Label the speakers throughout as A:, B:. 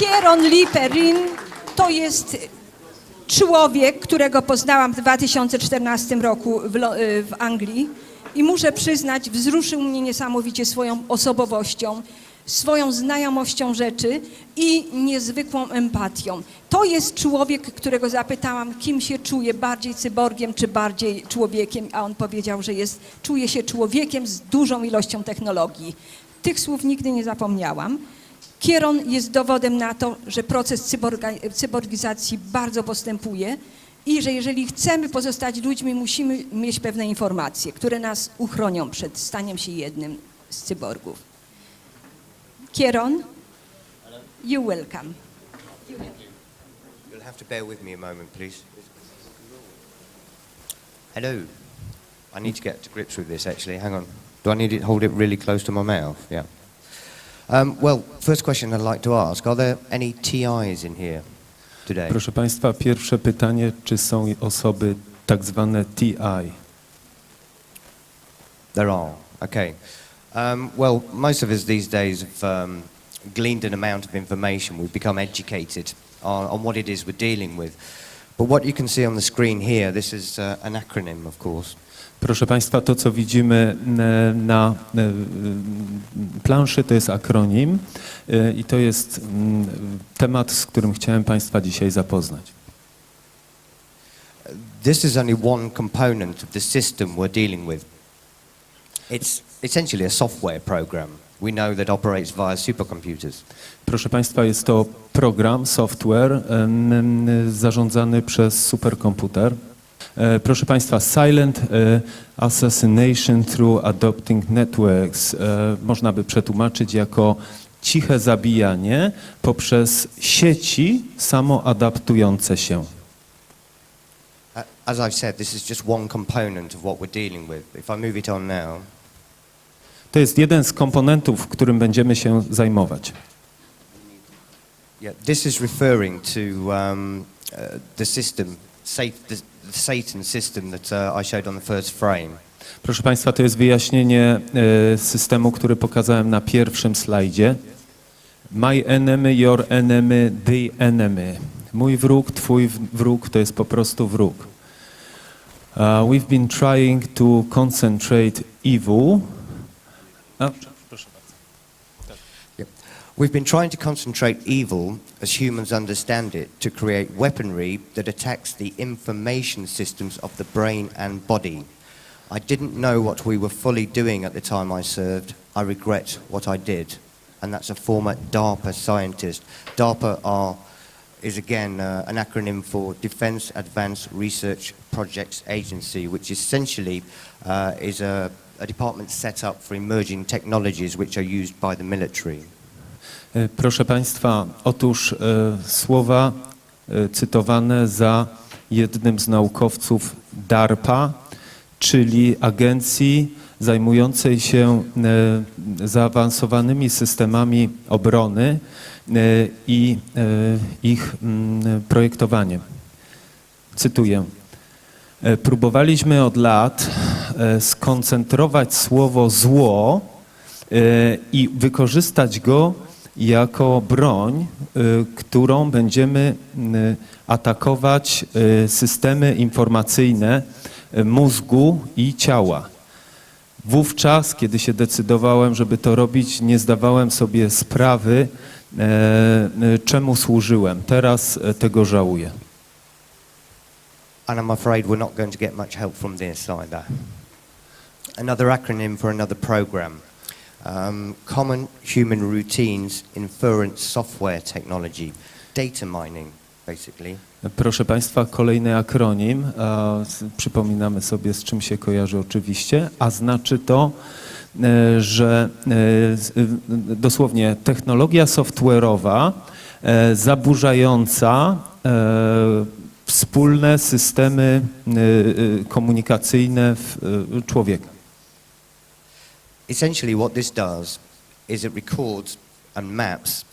A: Kieron Liperin to jest człowiek, którego poznałam w 2014 roku w Anglii i muszę przyznać, wzruszył mnie niesamowicie swoją osobowością, swoją znajomością rzeczy i niezwykłą empatią. To jest człowiek, którego zapytałam, kim się czuje, bardziej cyborgiem czy bardziej człowiekiem, a on powiedział, że czuje się człowiekiem z dużą ilością technologii. Tych słów nigdy nie zapomniałam. Kieron jest dowodem na to, że proces cyborgizacji bardzo postępuje i że jeżeli chcemy pozostać ludźmi, musimy mieć pewne informacje, które nas uchronią przed staniem się jednym z cyborgów. Kieron, you're welcome.
B: You'll have to bear with me a moment, please. Hello. I need to get to grips with this, actually. Hang on. Do I need to hold it really close to my mouth? Yeah. Well, first question I'd like to ask, are there any TIs in here today?
C: Proszę Państwa, pierwsze pytanie, czy są osoby tak zwane TI?
B: There are, okay. Well, most of us these days have gleaned an amount of information. We've become educated on what it is we're dealing with. But what you can see on the screen here, this is an acronym, of course.
C: Proszę Państwa, to co widzimy na planszy, to jest akronim i to jest temat, z którym chciałem Państwa dzisiaj zapoznać.
B: This is only one component of the system we're dealing with. It's essentially a software program. We know that operates via supercomputers.
C: Proszę Państwa, jest to program, software zarządzany przez superkomputer. Proszę Państwa, silent assassination through adopting networks można by przetłumaczyć jako ciche zabijanie poprzez sieci samoadaptujące się.
B: As I've said, this is just one component of what we're dealing with. If I move it on now.
C: To jest jeden z komponentów, którym będziemy się zajmować.
B: Yeah, this is referring to the system, the Satan system that I showed on the first frame.
C: Proszę Państwa, to jest wyjaśnienie systemu, który pokazałem na pierwszym slajdzie. My enemy, your enemy, the enemy. Mój wróg, twój wróg to jest po prostu wróg. We've been trying to concentrate evil. Proszę bardzo.
B: We've been trying to concentrate evil, as humans understand it, to create weaponry that attacks the information systems of the brain and body. I didn't know what we were fully doing at the time I served. I regret what I did. And that's a former DARPA scientist. DARPA is again an acronym for Defense Advanced Research Projects Agency, which essentially is a department set up for emerging technologies which are used by the military.
C: Proszę Państwa, otóż słowa cytowane za jednym z naukowców DARPA, czyli agencji zajmującej się zaawansowanymi systemami obrony i ich projektowaniem. Cytuję. Próbowaliśmy od lat skoncentrować słowo zło i wykorzystać go jako broń, którą będziemy atakować systemy informacyjne mózgu i ciała. Wówczas, kiedy się decydowałem, żeby to robić, nie zdawałem sobie sprawy, czemu służyłem. Teraz tego żałuję.
B: And I'm afraid we're not going to get much help from this either. Another acronym for another program. Common Human Routines Inference Software Technology. Data mining, basically.
C: Proszę Państwa, kolejny akronim. Przypominamy sobie, z czym się kojarzy oczywiście, a znaczy to, że dosłownie technologia software'owa zaburzająca wspólne systemy komunikacyjne człowieka.
B: Essentially what this does is it records and maps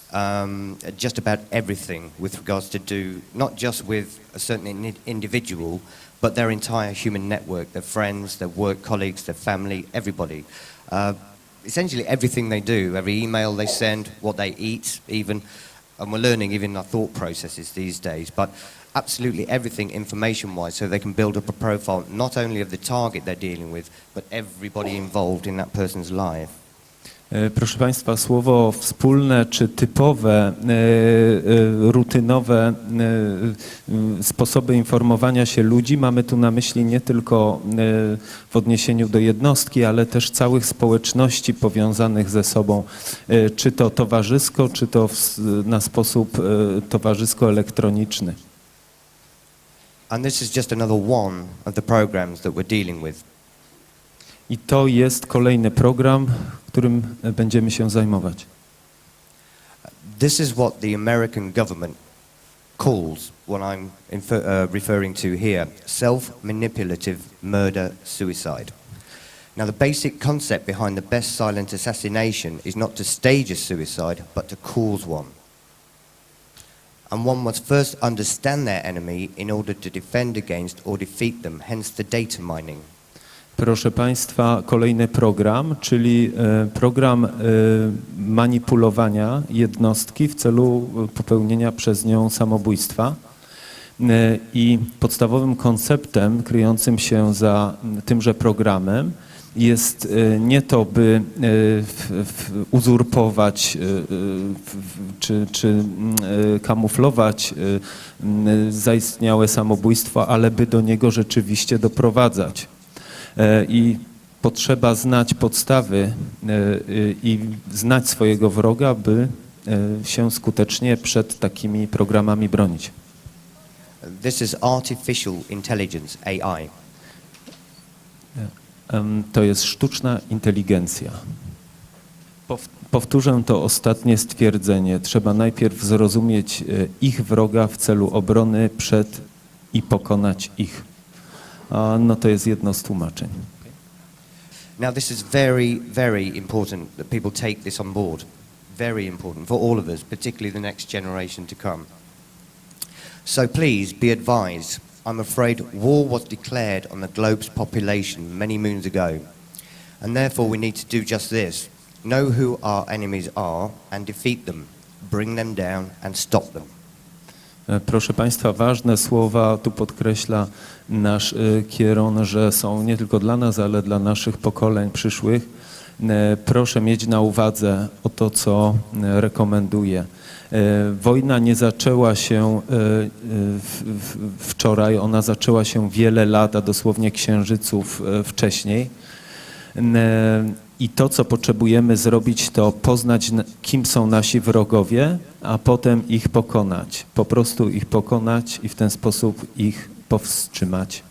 B: just about everything with regards to do, not just with a certain individual, but their entire human network, their friends, their work colleagues, their family, everybody. Essentially everything they do, every email they send, what they eat even, and we're learning even our thought processes these days, but absolutely everything information-wise, so they can build up a profile not only of the target they're dealing with, but everybody involved in that person's life.
C: Proszę Państwa, słowo wspólne czy typowe, rutynowe sposoby informowania się ludzi mamy tu na myśli nie tylko w odniesieniu do jednostki, ale też całych społeczności powiązanych ze sobą, czy to towarzysko, czy to na sposób towarzysko-elektroniczny.
B: And this is just another one of the programs that we're dealing with.
C: I to jest kolejny program, którym będziemy się zajmować.
B: This is what the American government calls what I'm referring to here, self-manipulative murder-suicide. Now, the basic concept behind the best silent assassination is not to stage a suicide, but to cause one. And one must first understand their enemy in order to defend against or defeat them, hence the data mining.
C: Proszę Państwa, kolejny program, czyli program manipulowania jednostki w celu popełnienia przez nią samobójstwa. I podstawowym konceptem kryjącym się za tymże programem jest nie to, by uzurpować czy kamuflować zaistniałe samobójstwo, ale by do niego rzeczywiście doprowadzać. I potrzeba znać podstawy i znać swojego wroga, by się skutecznie przed takimi programami bronić.
B: This is artificial intelligence, AI.
C: To jest sztuczna inteligencja. Powtórzę to ostatnie stwierdzenie. Trzeba najpierw zrozumieć ich wroga w celu obrony przed i pokonać ich. No to jest jedno z tłumaczeń.
B: Now this is very, very important that people take this on board. Very important for all of us, particularly the next generation to come. So please be advised, I'm afraid war was declared on the globe's population many moons ago. And therefore we need to do just this. Know who our enemies are and defeat them. Bring them down and stop them.
C: Proszę Państwa, ważne słowa tu podkreśla nasz Kieron, że są nie tylko dla nas, ale dla naszych pokoleń przyszłych. Proszę mieć na uwadze o to, co rekomenduję. Wojna nie zaczęła się wczoraj, ona zaczęła się wiele lat, a dosłownie księżyców wcześniej. I to, co potrzebujemy zrobić, to poznać, kim są nasi wrogowie, a potem ich pokonać. Po prostu ich pokonać i w ten sposób ich powstrzymać.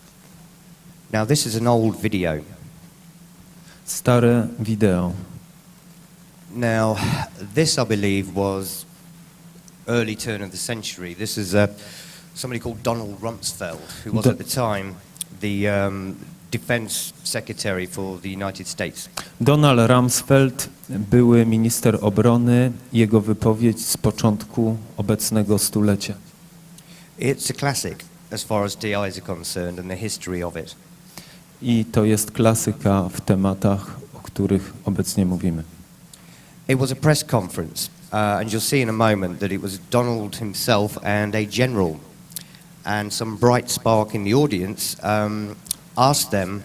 B: Now this is an old video.
C: Stare wideo.
B: Now this, I believe, was early turn of the century. This is somebody called Donald Rumsfeld, who was at the time the Defense Secretary for the United States.
C: Donald Rumsfeld, były minister obrony, jego wypowiedź z początku obecnego stulecia.
B: It's a classic as far as DI is concerned and the history of it.
C: I to jest klasyka w tematach, o których obecnie mówimy.
B: It was a press conference, and you'll see in a moment that it was Donald himself and a general, and some bright spark in the audience asked them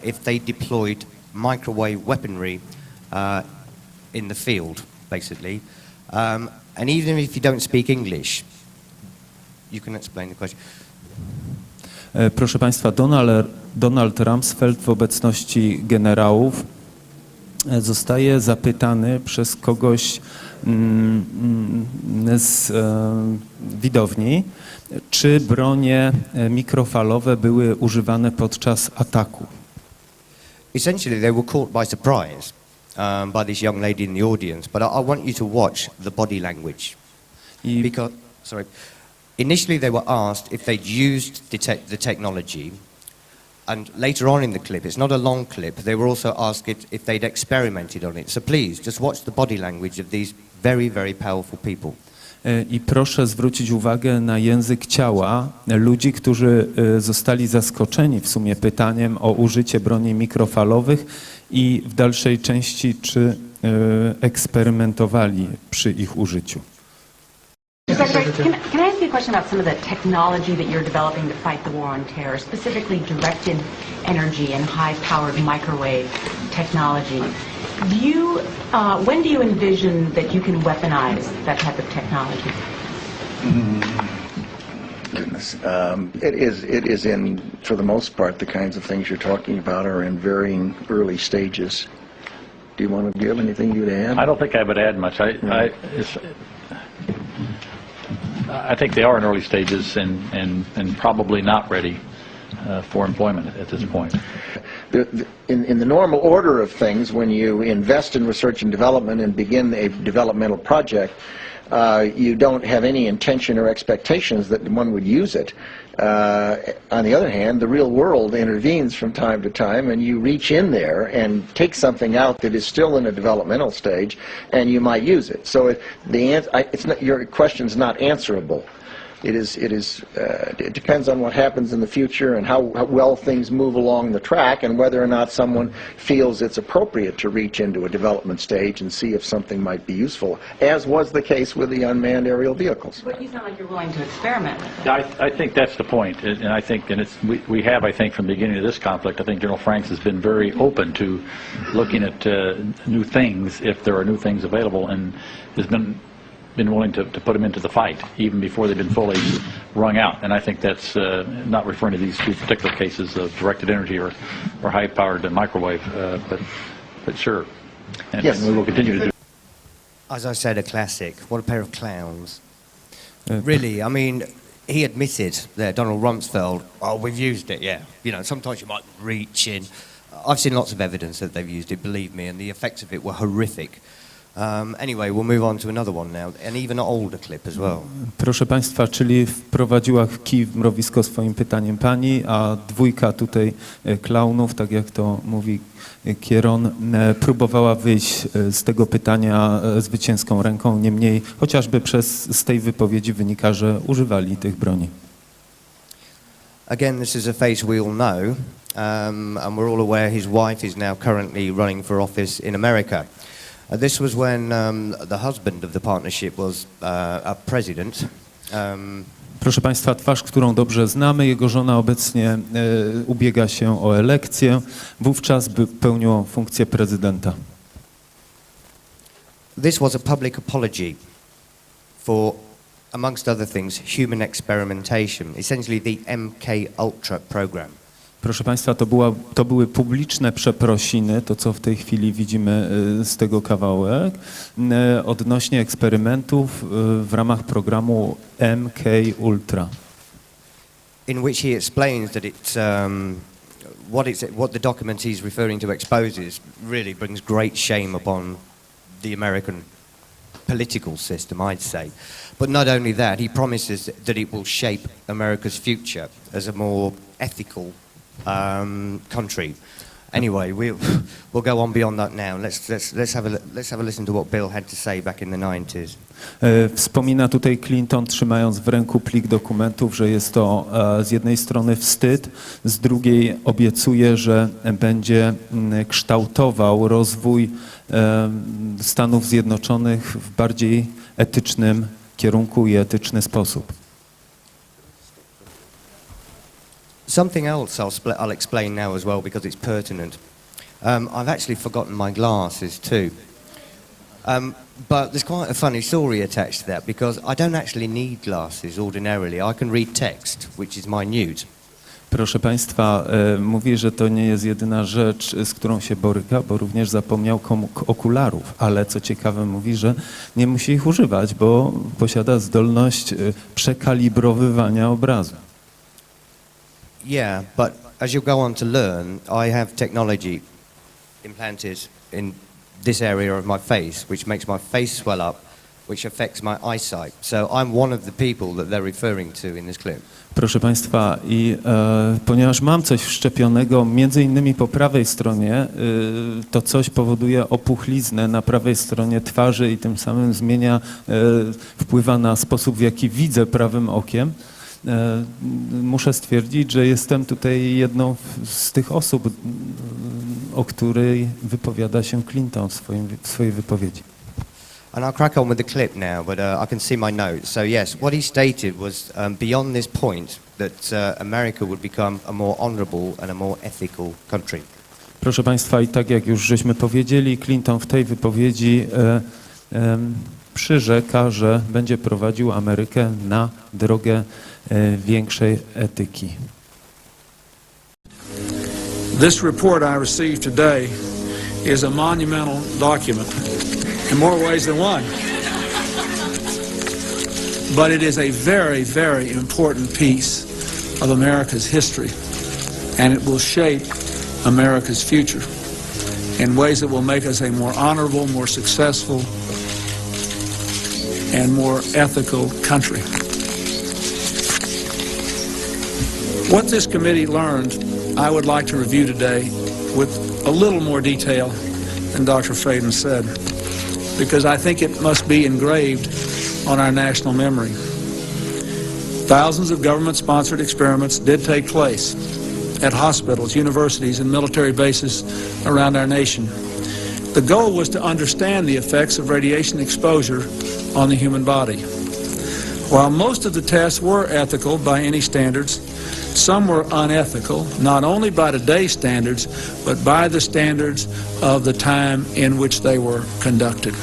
B: if they deployed microwave weaponry in the field, basically. And even if you don't speak English, you can explain the question.
C: Proszę Państwa, Donald Rumsfeld w obecności generałów zostaje zapytany przez kogoś z widowni, czy bronie mikrofalowe były używane podczas ataku.
B: Essentially, they were caught by surprise by this young lady in the audience, but I want you to watch the body language. Because, initially they were asked if they'd used the technology, and later on in the clip, it's not a long clip, they were also asked if they'd experimented on it. So please, just watch the body language of these very, very powerful people.
C: I proszę zwrócić uwagę na język ciała ludzi, którzy zostali zaskoczeni w sumie pytaniem o użycie broni mikrofalowych i w dalszej części, czy eksperymentowali przy ich użyciu.
D: Secretary, can I ask you a question about some of the technology that you're developing to fight the war on terror, specifically directed energy and high-powered microwave technology? When do you envision that you can weaponize that type of technology?
E: Goodness. It is in, for the most part, the kinds of things you're talking about are in varying early stages. Do you want to give anything you'd add?
F: I don't think I would add much. I think they are in early stages and probably not ready for employment at this point.
E: In the normal order of things, when you invest in research and development and begin a developmental project, you don't have any intention or expectations that one would use it. On the other hand, the real world intervenes from time to time, and you reach in there and take something out that is still in a developmental stage, and you might use it. So your question's not answerable. It depends on what happens in the future and how well things move along the track, and whether or not someone feels it's appropriate to reach into a development stage and see if something might be useful, as was the case with the unmanned aerial vehicles.
D: But you sound like you're willing to experiment with it.
F: I think that's the point, and I think, we have, I think, from the beginning of this conflict, I think General Franks has been very open to looking at new things if there are new things available, and has been willing to put them into the fight even before they've been fully wrung out. And I think that's not referring to these two particular cases of directed energy or high-powered microwave, but sure. And,
E: yes.
F: And we will continue to do.
B: As I said, a classic. What a pair of clowns. Really, I mean, he admitted there, Donald Rumsfeld, oh, we've used it, yeah. You know, sometimes you might reach in. I've seen lots of evidence that they've used it, believe me, and the effects of it were horrific. Anyway, we'll move on to another one now, and even an older clip as well.
C: Proszę Państwa, czyli wprowadziła kij w mrowisko swoim pytaniem pani, a dwójka tutaj klaunów, tak jak to mówi Kieron, próbowała wyjść z tego pytania zwycięską ręką, niemniej chociażby z tej wypowiedzi wynika, że używali tych broni.
B: Again, this is a face we all know, and we're all aware his wife is now currently running for office in America. This was when the husband of the partnership was a president.
C: Proszę Państwa, twarz, którą dobrze znamy, jego żona obecnie ubiega się o elekcję, wówczas pełniła funkcję prezydenta.
B: This was a public apology for, amongst other things, human experimentation, essentially the MK Ultra program.
C: Proszę Państwa, to były publiczne przeprosiny, to co w tej chwili widzimy z tego kawałek, odnośnie eksperymentów w ramach programu MK Ultra.
B: In which he explains that what the document he's referring to exposes really brings great shame upon the American political system, I'd say. But not only that, he promises that it will shape America's future as a more ethical country. Anyway, we'll go on beyond that now. Let's have a listen to what Bill had to say back in the 90s.
C: Wspomina tutaj Clinton, trzymając w ręku plik dokumentów, że jest to z jednej strony wstyd, z drugiej obiecuje, że będzie kształtował rozwój Stanów Zjednoczonych w bardziej etycznym kierunku i etyczny sposób.
B: Something else I'll explain now as well because it's pertinent. I've actually forgotten my glasses too. But there's quite a funny story attached to that because I don't actually need glasses ordinarily. I can read text, which is minute.
C: Proszę Państwa, mówi, że to nie jest jedyna rzecz, z którą się boryka, bo również zapomniał okularów, ale co ciekawe mówi, że nie musi ich używać, bo posiada zdolność przekalibrowywania obrazu.
B: Yeah, but as you go on to learn, I have technology implanted in this area of my face, which makes my face swell up, which affects my eyesight. So I'm one of the people that they're referring to in this clip.
C: Proszę Państwa, i ponieważ mam coś wszczepionego, między innymi po prawej stronie, to coś powoduje opuchliznę na prawej stronie twarzy i tym samym wpływa na sposób, w jaki widzę prawym okiem. Muszę stwierdzić, że jestem tutaj jedną z tych osób, o której wypowiada się Clinton w swojej wypowiedzi.
B: And I'll crack on with the clip now, but I can see my notes. So yes, what he stated was beyond this point that America would become a more honorable and a more ethical country.
C: Proszę Państwa, i tak jak już żeśmy powiedzieli, Clinton w tej wypowiedzi przyrzeka, że będzie prowadził Amerykę na drogę większej etyki.
G: This report I received today is a monumental document in more ways than one. But it is a very, very important piece of America's history, and it will shape America's future in ways that will make us a more honorable, more successful, and more ethical country. What this committee learned, I would like to review today with a little more detail than Dr. Faden said, because I think it must be engraved on our national memory. Thousands of government-sponsored experiments did take place at hospitals, universities, and military bases around our nation. The goal was to understand the effects of radiation exposure on the human body. While most of the tests were ethical by any standards, some were unethical, not only by today's standards, but by the standards of the time in which they were conducted.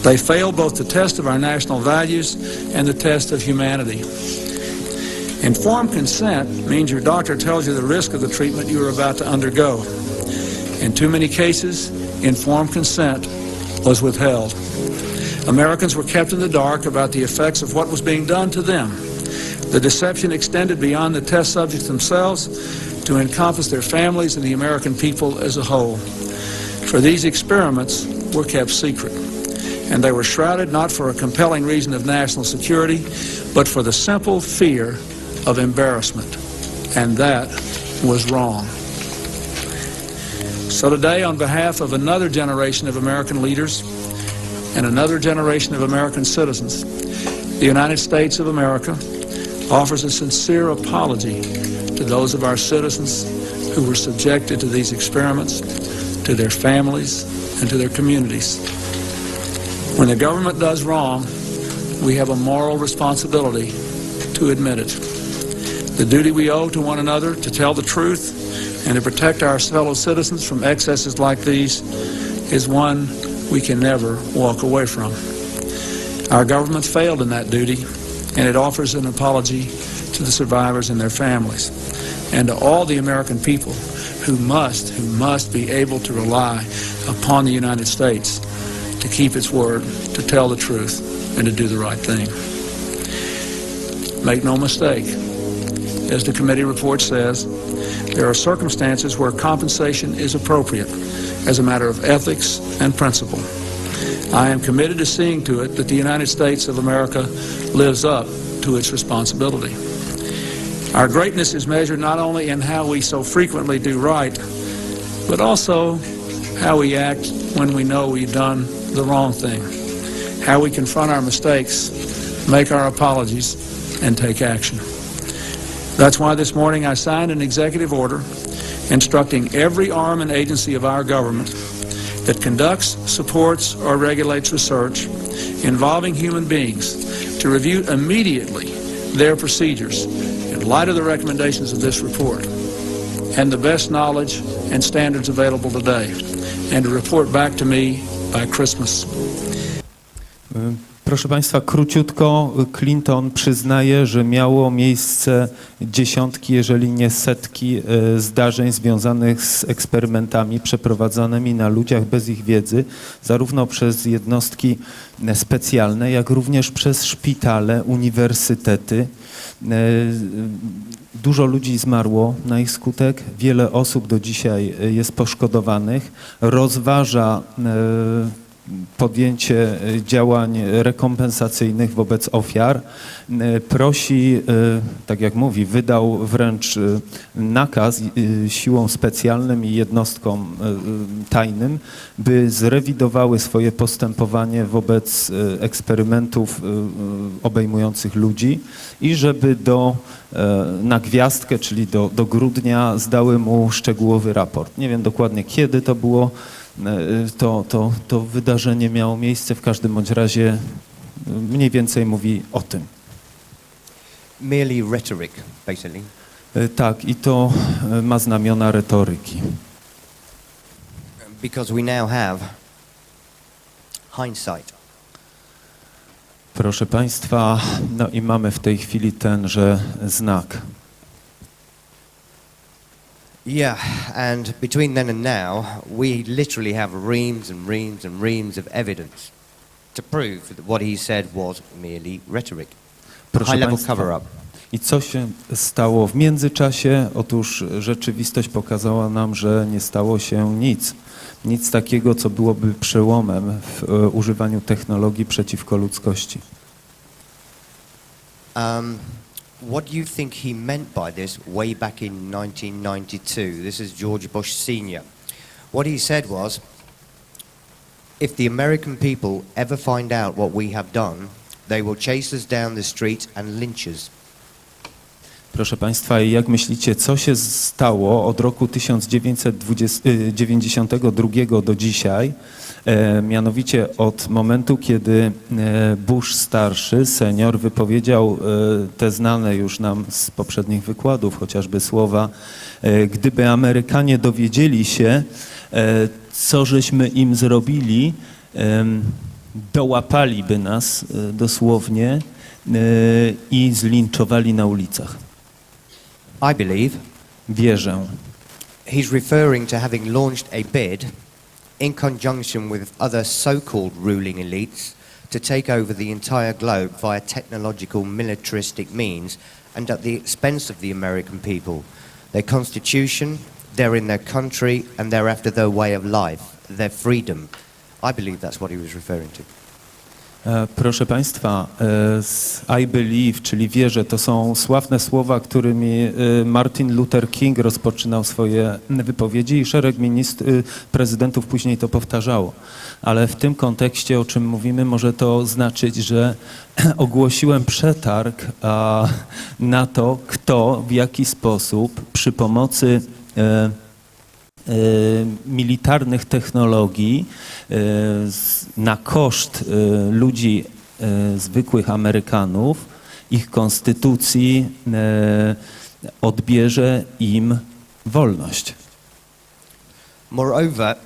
G: They failed both the test of our national values and the test of humanity. Informed consent means your doctor tells you the risk of the treatment you are about to undergo. In too many cases, informed consent was withheld. Americans were kept in the dark about the effects of what was being done to them. The deception extended beyond the test subjects themselves to encompass their families and the American people as a whole. For these experiments were kept secret, and they were shrouded not for a compelling reason of national security, but for the simple fear of embarrassment, and that was wrong. So today, on behalf of another generation of American leaders and another generation of American citizens, the United States of America offers a sincere apology to those of our citizens who were subjected to these experiments, to their families, and to their communities. When the government does wrong, we have a moral responsibility to admit it. The duty we owe to one another to tell the truth and to protect our fellow citizens from excesses like these is one we can never walk away from. Our government failed in that duty, and it offers an apology to the survivors and their families, and to all the American people who must be able to rely upon the United States to keep its word, to tell the truth, and to do the right thing. Make no mistake, as the committee report says, there are circumstances where compensation is appropriate as a matter of ethics and principle. I am committed to seeing to it that the United States of America lives up to its responsibility. Our greatness is measured not only in how we so frequently do right, but also how we act when we know we've done the wrong thing, how we confront our mistakes, make our apologies, and take action. That's why this morning I signed an executive order instructing every arm and agency of our government that conducts, supports, or regulates research involving human beings to review immediately their procedures in light of the recommendations of this report and the best knowledge and standards available today, and to report back to me by Christmas.
C: Proszę Państwa, króciutko, Clinton przyznaje, że miało miejsce dziesiątki, jeżeli nie setki zdarzeń związanych z eksperymentami przeprowadzanymi na ludziach bez ich wiedzy, zarówno przez jednostki specjalne, jak również przez szpitale, uniwersytety. Dużo ludzi zmarło na ich skutek, wiele osób do dzisiaj jest poszkodowanych, rozważa podjęcie działań rekompensacyjnych wobec ofiar. Prosi, tak jak mówi, wydał wręcz nakaz siłom specjalnym i jednostkom tajnym, by zrewidowały swoje postępowanie wobec eksperymentów obejmujących ludzi i żeby na gwiazdkę, czyli do grudnia zdały mu szczegółowy raport. Nie wiem dokładnie kiedy to było to wydarzenie miało miejsce. W każdym bądź razie mniej więcej mówi o tym.
B: Merely rhetoric, basically.
C: Tak, i to ma znamiona retoryki.
B: Because we now have hindsight.
C: Proszę Państwa, no i mamy w tej chwili tenże znak.
B: Yeah, and between then and now, we literally have reams and reams and reams of evidence to prove that what he said was merely rhetoric. High-level cover-up.
C: I co się stało w międzyczasie? Otóż rzeczywistość pokazała nam, że nie stało się nic. Nic takiego, co byłoby przełomem w używaniu technologii przeciwko ludzkości.
B: What do you think he meant by this way back in 1992? This is George Bush Sr. What he said was, if the American people ever find out what we have done, they will chase us down the street and lynch us.
C: Proszę Państwa, jak myślicie, co się stało od roku 1992 do dzisiaj, mianowicie od momentu, kiedy Bush starszy, senior, wypowiedział te znane już nam z poprzednich wykładów, chociażby słowa, gdyby Amerykanie dowiedzieli się, co żeśmy im zrobili, dołapaliby nas dosłownie i zlinczowali na ulicach.
B: I believe
C: Wierzę.
B: he's referring to having launched a bid in conjunction with other so-called ruling elites to take over the entire globe via technological militaristic means and at the expense of the American people. Their constitution, they're in their country and they're after their way of life, their freedom. I believe that's what he was referring to.
C: Proszę Państwa, I believe, czyli wierzę, to są sławne słowa, którymi Martin Luther King rozpoczynał swoje wypowiedzi i szereg prezydentów później to powtarzało. Ale w tym kontekście, o czym mówimy, może to znaczyć, że ogłosiłem przetarg na to, kto w jaki sposób przy pomocy militarnych technologii na koszt ludzi, zwykłych Amerykanów, ich konstytucji odbierze im wolność.
B: Moreover,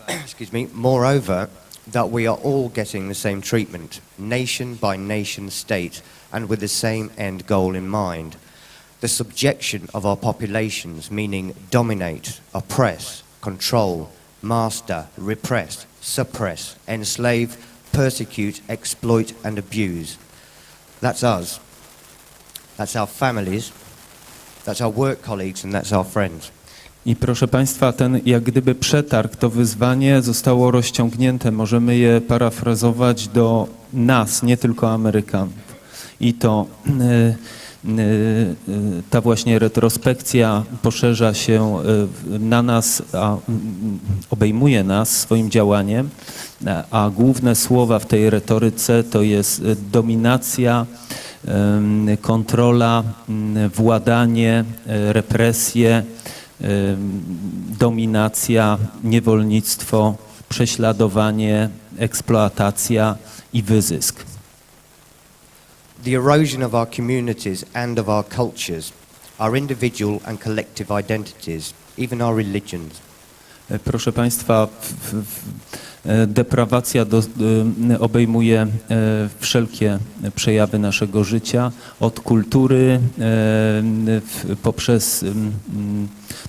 B: that we are all getting the same treatment, nation by nation state, and with the same end goal in mind. The subjection of our populations, meaning dominate, oppress, control, master, repress, suppress, enslave, persecute, exploit and abuse. That's us. That's our families. That's our work colleagues and that's our friends.
C: I proszę Państwa, ten jak gdyby przetarg, to wyzwanie zostało rozciągnięte. Możemy je parafrazować do nas, nie tylko Amerykanów. I to ta właśnie retrospekcja poszerza się na nas, obejmuje nas swoim działaniem, a główne słowa w tej retoryce to jest dominacja, kontrola, władanie, represje, dominacja, niewolnictwo, prześladowanie, eksploatacja i wyzysk.
B: The erosion of our communities and of our cultures, our individual and collective identities, even our religions.
C: Proszę Państwa, deprawacja obejmuje wszelkie przejawy naszego życia, od kultury poprzez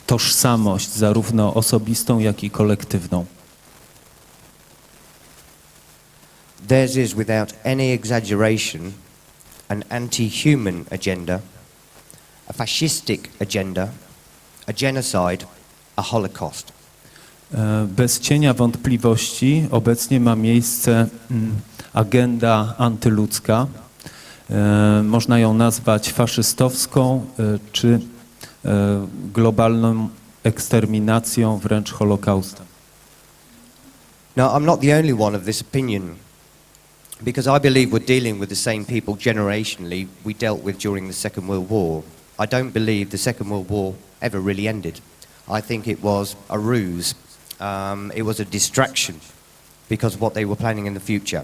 C: tożsamość, zarówno osobistą, jak i kolektywną.
B: Theirs is, without any exaggeration, an anti-human agenda, a fascistic agenda, a genocide, a holocaust.
C: Bez cienia wątpliwości obecnie ma miejsce agenda antyludzka. Można ją nazwać faszystowską czy globalną eksterminacją, wręcz holokaustem.
B: Now, I'm not the only one of this opinion, because I believe we're dealing with the same people generationally we dealt with during the Second World War. I don't believe the Second World War ever really ended. I think it was a ruse It was a distraction because of what they were planning in the future.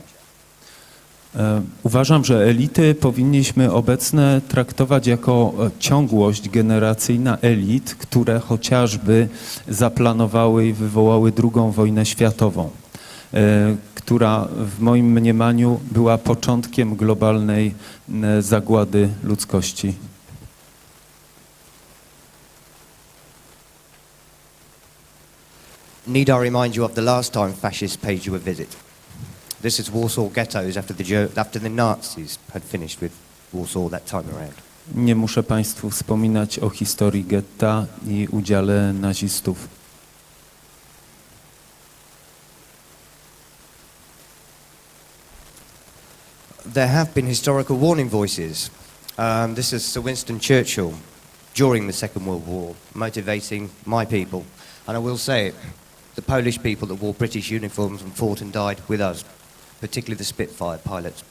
C: Uważam, że elity powinniśmy obecne traktować jako ciągłość generacyjna elit, które chociażby zaplanowały i wywołały II wojnę światową, która w moim mniemaniu była początkiem globalnej zagłady ludzkości.
B: Need I remind you of the last time fascists paid you a visit? This is Warsaw ghettos after the Nazis had finished with Warsaw that time around.
C: Nie muszę Państwu wspominać o historii getta i udziale nazistów.
B: There have been historical warning voices. This is Sir Winston Churchill during the Second World War, motivating my people. And I will say it, the Polish people that wore British uniforms and fought and died with us, particularly the Spitfire pilots.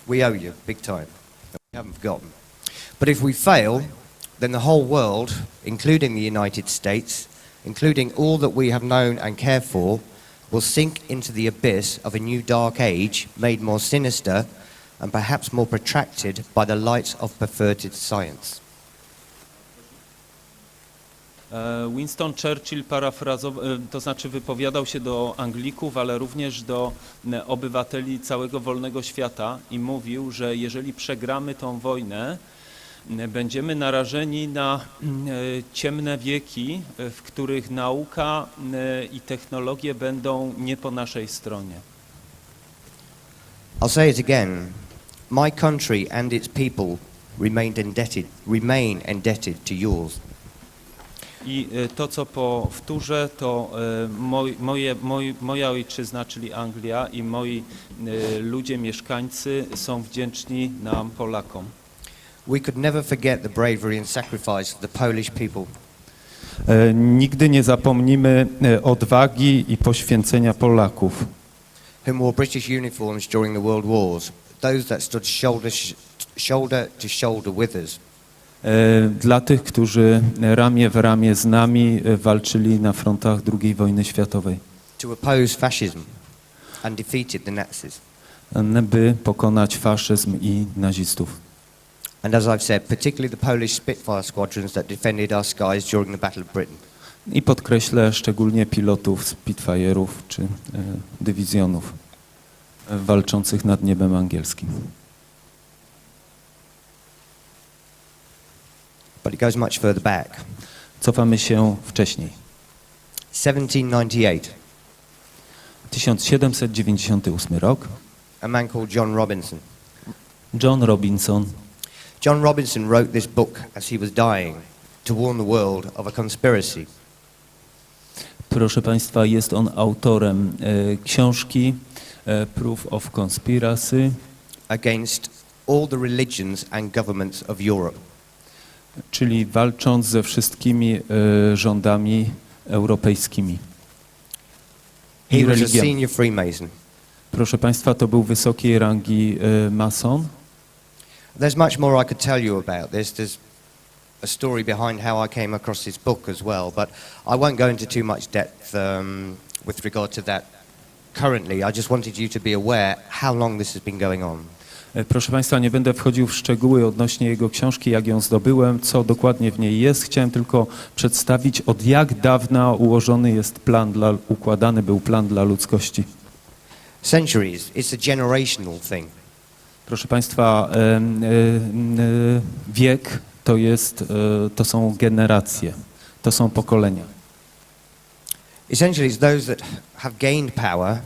B: We owe you, big time. We haven't forgotten. But if we fail, then the whole world, including the United States, including all that we have known and cared for, will sink into the abyss of a new dark age made more sinister and perhaps more protracted by the lights of perverted science.
C: Winston Churchill to znaczy wypowiadał się do Anglików, ale również do obywateli całego wolnego świata i mówił, że jeżeli przegramy tą wojnę, będziemy narażeni na ciemne wieki, w których nauka i technologie będą nie po naszej stronie.
B: I'll say it again. My country and its people remain indebted to yours.
C: I to, co powtórzę, to moja ojczyzna, czyli Anglia i moi ludzie, mieszkańcy są wdzięczni nam, Polakom.
B: We could never forget the bravery and sacrifice of the Polish people.
C: Nigdy nie zapomnimy odwagi i poświęcenia Polaków,
B: who wore British uniforms during the World Wars, those that stood shoulder to shoulder with us.
C: Dla tych, którzy ramię w ramię z nami walczyli na frontach II wojny światowej.
B: To oppose fascism and defeated the Nazis.
C: By pokonać faszyzm i nazistów.
B: And as I've said, particularly the Polish Spitfire squadrons that defended our skies during the Battle of Britain.
C: I podkreślę szczególnie pilotów Spitfire'ów czy dywizjonów walczących nad niebem angielskim.
B: But it goes much further back.
C: Cofamy się wcześniej.
B: 1798.
C: 1798 rok.
B: A man called John Robinson.
C: John Robinson.
B: John Robinson wrote this book as he was dying to warn the world of a conspiracy.
C: Proszę Państwa, jest on autorem książki Proof of Conspiracy
B: against all the religions and governments of Europe.
C: Czyli walcząc ze wszystkimi rządami europejskimi.
B: He was a senior Freemason.
C: Proszę Państwa, to był wysokiej rangi mason.
B: There's much more I could tell you about this. There's a story behind how I came across this book as well, but I won't go into too much depth with regard to that currently. I just wanted you to be aware how long this has been going on.
C: Proszę Państwa, nie będę wchodził w szczegóły odnośnie jego książki, jak ją zdobyłem, co dokładnie w niej jest. Chciałem tylko przedstawić, od jak dawna ułożony jest układany był plan dla ludzkości.
B: Centuries. It's a generational thing.
C: Proszę Państwa, wiek to są generacje, to są pokolenia.
B: Essentially, it's those that have gained power.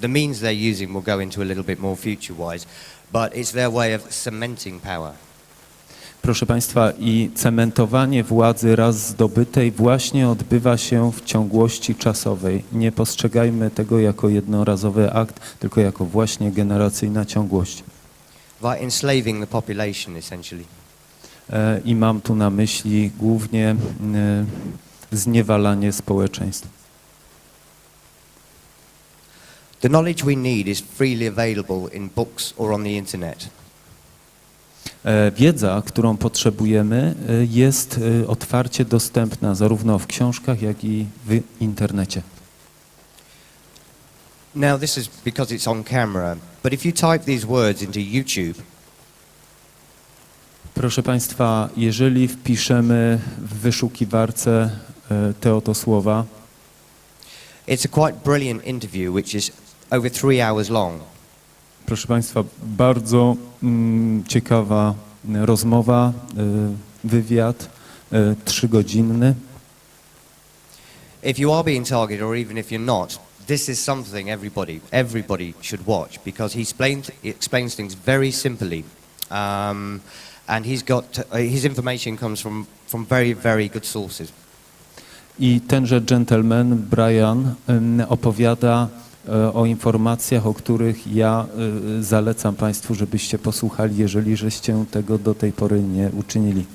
B: The means they're using will go into a little bit more future-wise, but it's their way of cementing power.
C: Proszę Państwa, i cementowanie władzy raz zdobytej właśnie odbywa się w ciągłości czasowej. Nie postrzegajmy tego jako jednorazowy akt, tylko jako właśnie generacyjna ciągłość.
B: By enslaving the population, essentially.
C: I mam tu na myśli głównie zniewalanie społeczeństw.
B: The knowledge we need is freely available in books or on the internet.
C: Wiedza, którą potrzebujemy, jest otwarcie dostępna zarówno w książkach, jak i w internecie.
B: Now this is because it's on camera, but if you type these words into YouTube,
C: Proszę Państwa, jeżeli wpiszemy w wyszukiwarce te oto słowa,
B: it's a quite brilliant interview which is over 3 hours long.
C: proszę Państwa, bardzo ciekawa rozmowa, wywiad 3-godzinny.
B: If you are being targeted or even if you're not, this is something everybody should watch because he explains things very simply. And his information comes from very, very good sources.
C: I tenże gentleman, Brian, opowiada o informacjach, o których ja zalecam Państwu, żebyście posłuchali, jeżeli żeście tego do tej pory nie uczynili.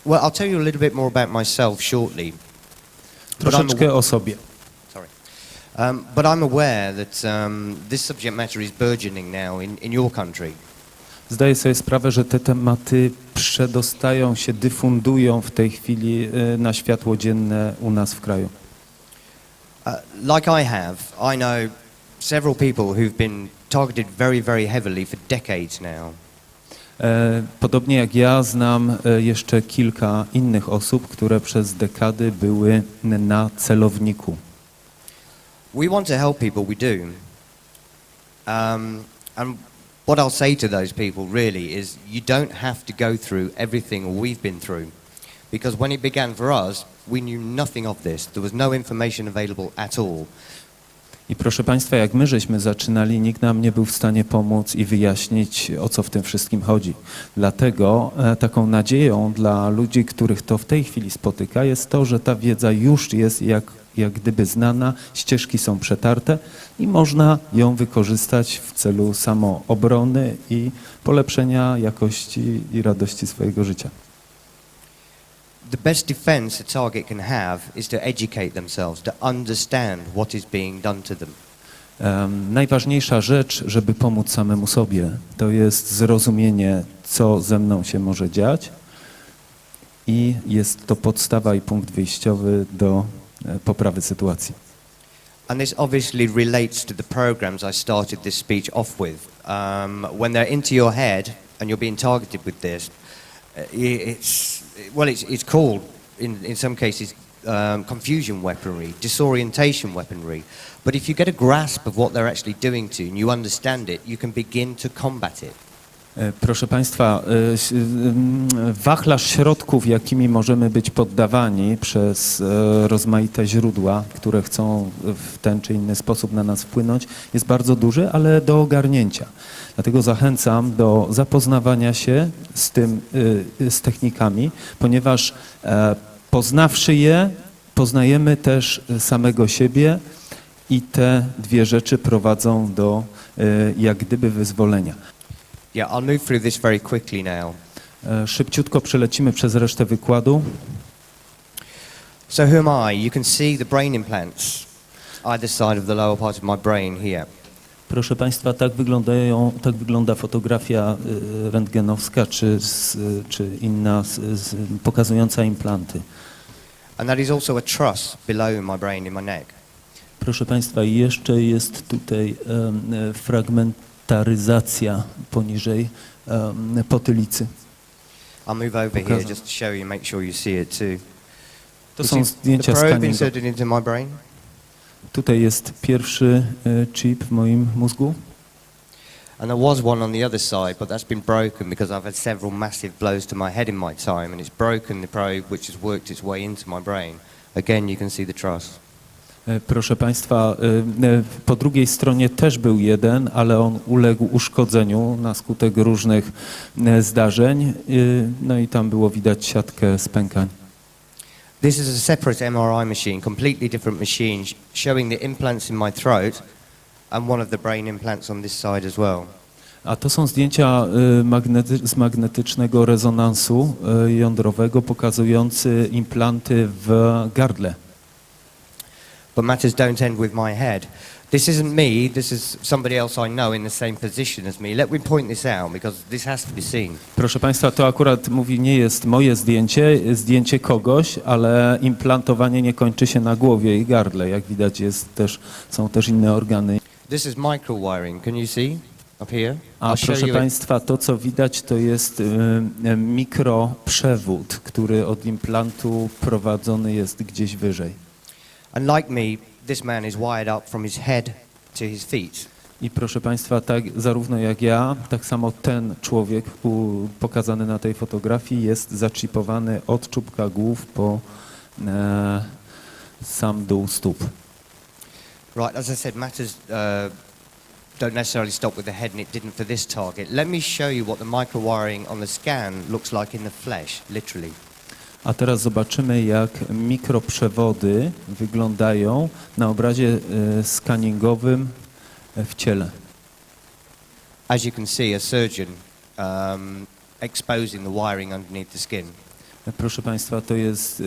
B: Well, I'll tell you a little bit more about myself shortly.
C: Troszeczkę o sobie.
B: Sorry. But I'm aware that this subject matter is burgeoning now in your country.
C: Zdaję sobie sprawę, że te tematy przedostają się, dyfundują w tej chwili na światło dzienne u nas w kraju.
B: Like I have, I know several people who've been targeted very, very heavily for decades now.
C: Podobnie jak ja znam jeszcze kilka innych osób, które przez dekady były na celowniku.
B: We want to help people, we do. And what I'll say to those people really is you don't have to go through everything we've been through. Because when it began for us, we knew nothing of this. There was no information available at all.
C: I proszę Państwa, jak my żeśmy zaczynali, nikt nam nie był w stanie pomóc i wyjaśnić, o co w tym wszystkim chodzi. Dlatego taką nadzieją dla ludzi, których to w tej chwili spotyka, jest to, że ta wiedza już jest jak gdyby znana, ścieżki są przetarte i można ją wykorzystać w celu samoobrony i polepszenia jakości i radości swojego życia.
B: The best defense a target can have is to educate themselves, to understand what is being done to them.
C: Najważniejsza rzecz, żeby pomóc samemu sobie, to jest zrozumienie, co ze mną się może dziać i jest to podstawa i punkt wyjściowy do poprawy sytuacji.
B: And this obviously relates to the programs I started this speech off with. When they're into your head and you're being targeted with this, it's called in some cases confusion weaponry, disorientation weaponry. But if you get a grasp of what they're actually doing to you and you understand it, you can begin to combat it.
C: Proszę Państwa, wachlarz środków, jakimi możemy być poddawani przez rozmaite źródła, które chcą w ten czy inny sposób na nas wpłynąć, jest bardzo duży, ale do ogarnięcia. Dlatego zachęcam do zapoznawania się z technikami, ponieważ poznawszy je, poznajemy też samego siebie i te dwie rzeczy prowadzą do jak gdyby wyzwolenia.
B: Yeah, I'll move through this very quickly now.
C: Szybciutko przelecimy przez resztę wykładu.
B: So who am I? You can see the brain implants either side of the lower part of my brain here.
C: Proszę Państwa, tak wygląda fotografia rentgenowska czy inna pokazująca implanty.
B: And that is also a truss below my brain in my neck.
C: Proszę Państwa, jeszcze jest tutaj fragmentaryzacja poniżej potylicy.
B: I'll move over here just to show you, make sure you see it too.
C: To są zdjęcia
B: the probe
C: skaningu.
B: inserted into my brain.
C: Tutaj jest pierwszy chip w moim mózgu.
B: And there was one on the other side, but that's been broken because I've had several massive blows to my head in my time, and it's broken the probe, which has worked its way into my brain. Again, you can see the truss.
C: Proszę Państwa, po drugiej stronie też był jeden, ale on uległ uszkodzeniu na skutek różnych zdarzeń, no i tam było widać siatkę spękań.
B: This is a separate MRI machine, completely different machine, showing the implants in my throat and one of the brain implants on this side as well.
C: A to są zdjęcia z magnetycznego rezonansu jądrowego pokazujące implanty w gardle.
B: But matters don't end with my head. This isn't me, this is somebody else I know in the same position as me. Let me point this out, because this has to be seen.
C: Proszę Państwa, to akurat mówi, nie jest moje zdjęcie kogoś, ale implantowanie nie kończy się na głowie i gardle. Jak widać, są też inne organy.
B: This is microwiring, can you see? Up here?
C: A
B: I'll show
C: proszę
B: you
C: Państwa, to co widać, to jest mikroprzewód, który od implantu prowadzony jest gdzieś wyżej.
B: And like me, this man is wired up from his head to his feet.
C: I proszę Państwa, tak zarówno jak ja, tak samo ten człowiek pokazany na tej fotografii jest zaczipowany od czubka głów po sam dół stóp.
B: Right, as I said, matters don't necessarily stop with the head, and it didn't for this target. Let me show you what the microwiring on the scan looks like in the flesh, literally.
C: A teraz zobaczymy, jak mikroprzewody wyglądają na obrazie skaningowym w ciele.
B: As you can see, a surgeon exposing the wiring underneath the skin.
C: Proszę Państwa, to jest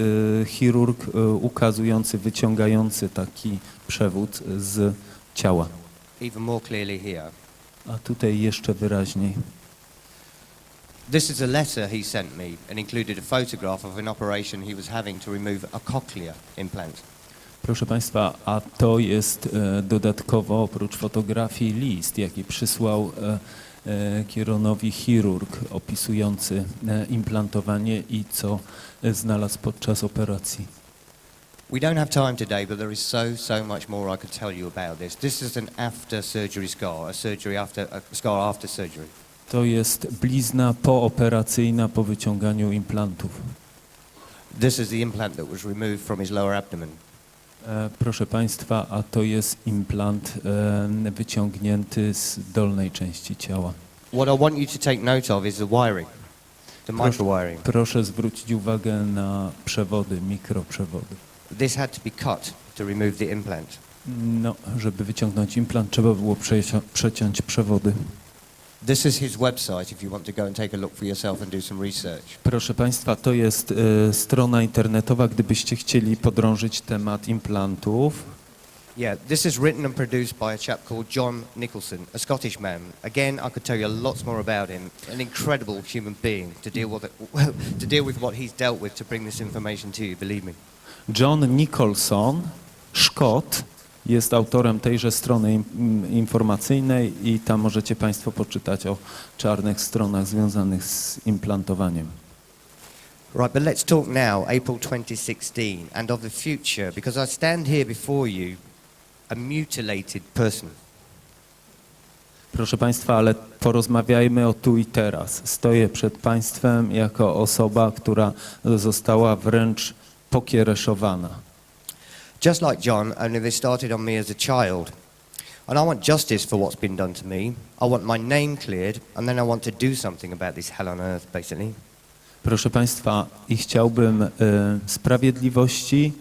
C: chirurg ukazujący, wyciągający taki przewód z ciała.
B: Even more clearly here.
C: A tutaj jeszcze wyraźniej.
B: This is a letter he sent me and included a photograph of an operation he was having to remove a cochlear implant.
C: Proszę Państwa, a to jest dodatkowo oprócz fotografii list, jaki przysłał Kieronowi chirurg opisujący implantowanie i co znalazł podczas operacji.
B: We don't have time today, but there is so much more I could tell you about this. This is an after surgery scar, a scar after surgery.
C: To jest blizna pooperacyjna po wyciąganiu implantów.
B: This is the implant that was removed from his lower abdomen.
C: Proszę Państwa, a to jest implant wyciągnięty z dolnej części ciała.
B: What I want you to take note of is the wiring, the microwiring.
C: Proszę zwrócić uwagę na przewody, mikroprzewody.
B: This had to be cut to remove the implant.
C: No, żeby wyciągnąć implant, trzeba było przeciąć przewody.
B: This is his website if you want to go and take a look for yourself and do some research.
C: Proszę Państwa, to jest strona internetowa, gdybyście chcieli podrążyć temat implantów.
B: Yeah, this is written and produced by a chap called John Nicholson, a Scottish man. Again, I could tell you lots more about him. An incredible human being to deal with what he's dealt with to bring this information to you, believe me.
C: John Nicholson, Szkot, jest autorem tejże strony informacyjnej i tam możecie Państwo poczytać o czarnych stronach związanych z implantowaniem.
B: Right, but let's talk now, April 2016, and of the future, because I stand here before you, a mutilated person.
C: Proszę Państwa, ale porozmawiajmy o tu i teraz. Stoję przed Państwem jako osoba, która została wręcz pokiereszowana.
B: Just like John, only they started on me as a child. And I want justice for what's been done to me. I want my name cleared, and then I want to do something about this hell on earth, basically.
C: Proszę Państwa, i chciałbym sprawiedliwości,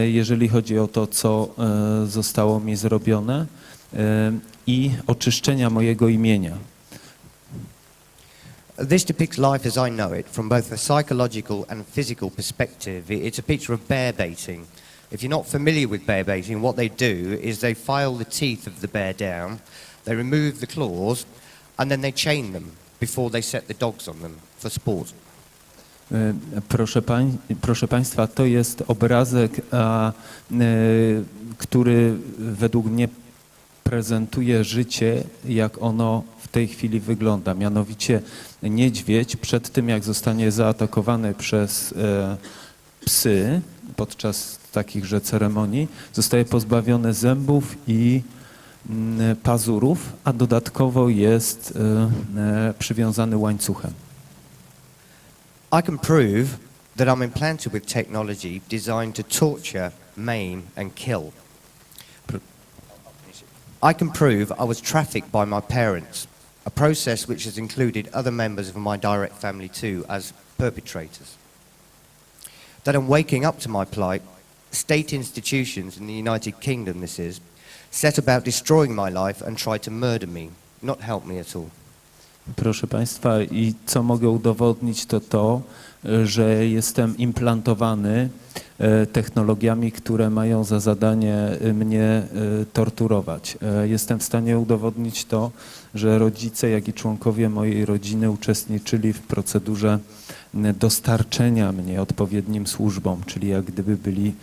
C: jeżeli chodzi o to, co zostało mi zrobione, i oczyszczenia mojego imienia.
B: This depicts life as I know it from both a psychological and physical perspective. It's a picture of bear baiting. If you're not familiar with bear baiting, what they do is they file the teeth of the bear down, they remove the claws, and then they chain them before they set the dogs on them for sport.
C: Proszę Państwa, to jest obrazek, który według mnie prezentuje życie, jak ono w tej chwili wygląda. Mianowicie niedźwiedź przed tym, jak zostanie zaatakowany przez psy podczas takichże ceremonii, zostaje pozbawiony zębów i pazurów, a dodatkowo jest przywiązany łańcuchem.
B: I can prove that I'm implanted with technology designed to torture, maim and kill. I can prove I was trafficked by my parents, a process which has included other members of my direct family too as perpetrators. That I'm waking up to my plight, state institutions in the United Kingdom this is, set about destroying my life and try to murder me, not help me at all.
C: Proszę Państwa, i co mogę udowodnić, to, że jestem implantowany technologiami, które mają za zadanie mnie torturować. Jestem w stanie udowodnić to, że rodzice, jak i członkowie mojej rodziny uczestniczyli w procedurze dostarczenia mnie odpowiednim służbom, czyli jak gdyby byli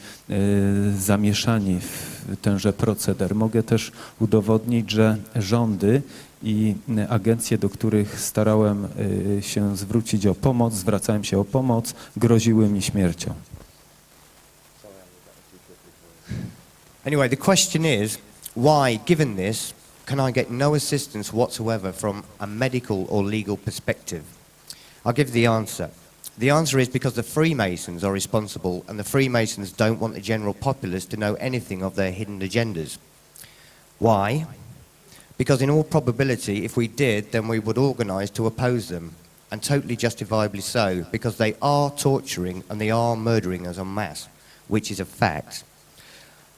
C: zamieszani w tenże proceder. Mogę też udowodnić, że rządy i agencje, do których starałem się zwrócić o pomoc, zwracałem się o pomoc, groziły mi śmiercią.
B: Anyway, the question is, why, given this, can I get no assistance whatsoever from a medical or legal perspective? I'll give the answer. The answer is because the Freemasons are responsible, and the Freemasons don't want the general populace to know anything of their hidden agendas. Why? Because in all probability, if we did, then we would organise to oppose them, and totally justifiably so, because they are torturing and they are murdering us en masse, which is a fact.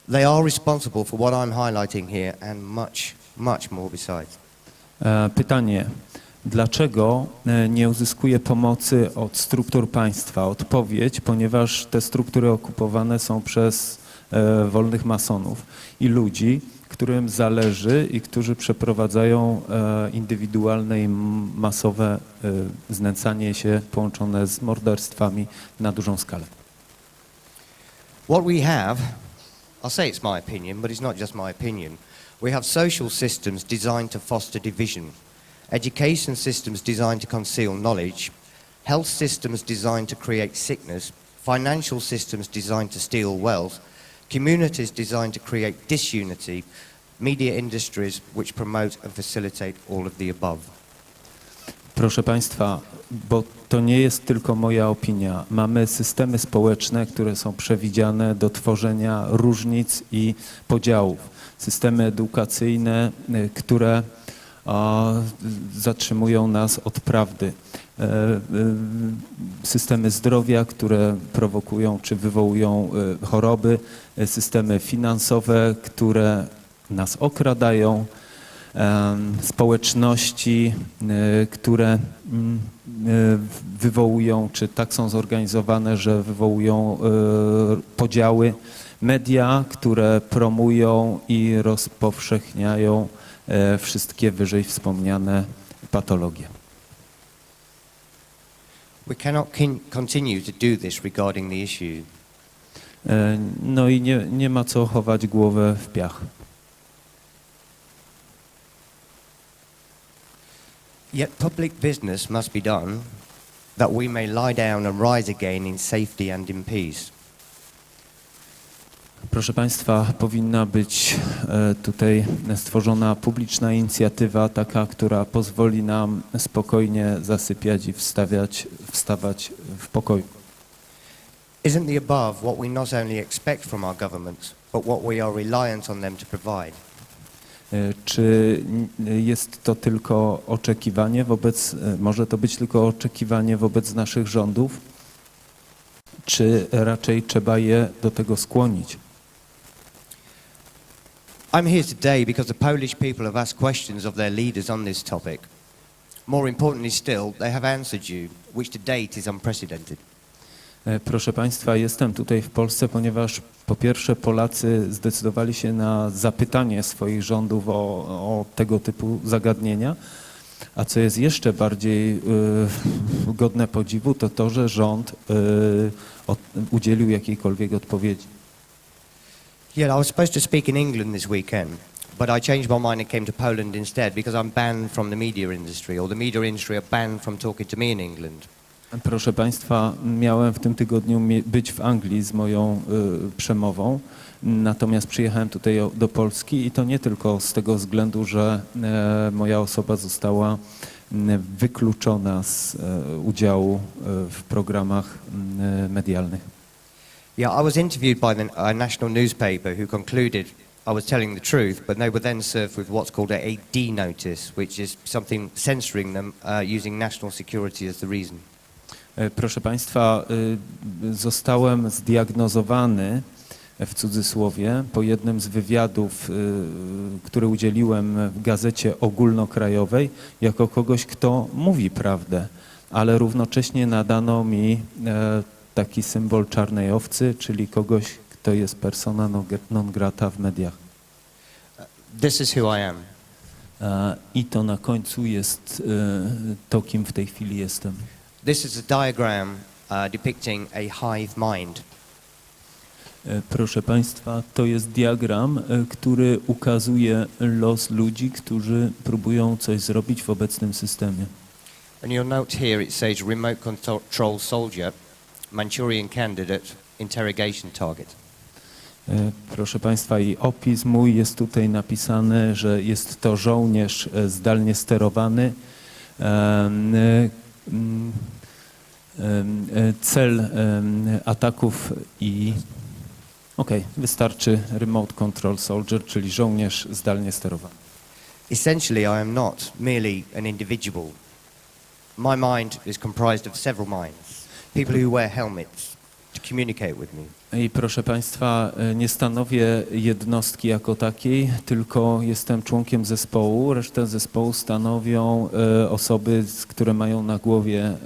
B: They are responsible for what I'm highlighting here and much, much more besides.
C: Pytanie. Dlaczego nie uzyskuję pomocy od struktur państwa? Odpowiedź, ponieważ te struktury okupowane są przez wolnych masonów i ludzi, którym zależy i którzy przeprowadzają indywidualne i masowe znęcanie się połączone z morderstwami na dużą skalę.
B: What we have, I'll say it's my opinion, but it's not just my opinion. We have social systems designed to foster division, education systems designed to conceal knowledge, health systems designed to create sickness, financial systems designed to steal wealth, communities designed to create disunity, media industries which promote and facilitate all of the above.
C: Proszę Państwa, bo to nie jest tylko moja opinia. Mamy systemy społeczne, które są przewidziane do tworzenia różnic i podziałów. Systemy edukacyjne, które zatrzymują nas od prawdy. Systemy zdrowia, które prowokują czy wywołują choroby. Systemy finansowe, które nas okradają. Społeczności, które wywołują, czy tak są zorganizowane, że wywołują podziały, media, które promują i rozpowszechniają wszystkie wyżej wspomniane patologie.
B: We cannot continue to do this regarding the issue.
C: No i nie ma co chować głowę w piach.
B: Yet public business must be done, that we may lie down and rise again in safety and in peace.
C: Proszę Państwa, powinna być tutaj stworzona publiczna inicjatywa, taka, która pozwoli nam spokojnie zasypiać i wstawać w pokoju.
B: Isn't the above what we not only expect from our governments, but what we are reliant on them to provide?
C: Czy jest to tylko oczekiwanie może to być tylko oczekiwanie wobec naszych rządów, czy raczej trzeba je do tego skłonić?
B: I'm here today because the Polish people have asked questions of their leaders on this topic. More importantly still, they have answered you, which to date is unprecedented.
C: Proszę Państwa, jestem tutaj w Polsce, ponieważ po pierwsze Polacy zdecydowali się na zapytanie swoich rządów o tego typu zagadnienia, a co jest jeszcze bardziej godne podziwu, to, że rząd udzielił jakiejkolwiek odpowiedzi.
B: Yeah, I was supposed to speak in England this weekend, but I changed my mind and came to Poland instead because I'm banned from the media industry, or the media industry are banned from talking to me in England.
C: Proszę Państwa, miałem w tym tygodniu być w Anglii z moją przemową, natomiast przyjechałem tutaj do Polski i to nie tylko z tego względu, że moja osoba została wykluczona z udziału w programach medialnych.
B: Yeah, I was interviewed by a national newspaper who concluded I was telling the truth, but they were then served with what's called a D notice, which is something censoring them using national security as the reason.
C: Proszę Państwa, zostałem zdiagnozowany w cudzysłowie, po jednym z wywiadów, który udzieliłem w gazecie ogólnokrajowej, jako kogoś, kto mówi prawdę, ale równocześnie nadano mi taki symbol czarnej owcy, czyli kogoś, kto jest persona non grata w mediach.
B: This is who I am.
C: I to na końcu jest to, kim w tej chwili jestem.
B: This is a diagram depicting a hive mind.
C: Proszę Państwa, to jest diagram, który ukazuje los ludzi, którzy próbują coś zrobić w obecnym systemie.
B: And you'll note here it says remote control soldier, Manchurian candidate, interrogation target.
C: Proszę Państwa, i opis mój jest tutaj napisany, że jest to żołnierz zdalnie sterowany. Cel ataków i... wystarczy remote control soldier, czyli żołnierz zdalnie sterowany.
B: Essentially, I am not merely an individual. My mind is comprised of several minds, people who wear helmets to communicate with me.
C: I proszę Państwa, nie stanowię jednostki jako takiej, tylko jestem członkiem zespołu. Resztę zespołu stanowią osoby, które mają na głowie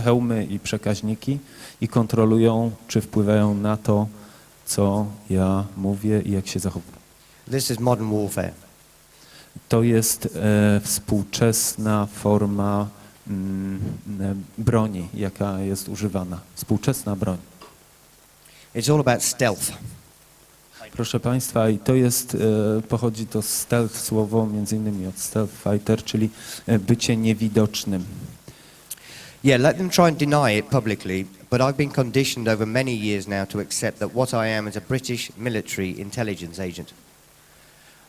C: hełmy i przekaźniki i kontrolują, czy wpływają na to, co ja mówię i jak się zachowuję.
B: This is modern warfare.
C: To jest współczesna forma broni, jaka jest używana. Współczesna broń.
B: It's all about stealth.
C: Proszę Państwa, i to jest, pochodzi to stealth, słowo między innymi od stealth fighter, czyli bycie niewidocznym.
B: Yeah, let them try and deny it publicly, but I've been conditioned over many years now to accept that what I am is a British military intelligence agent.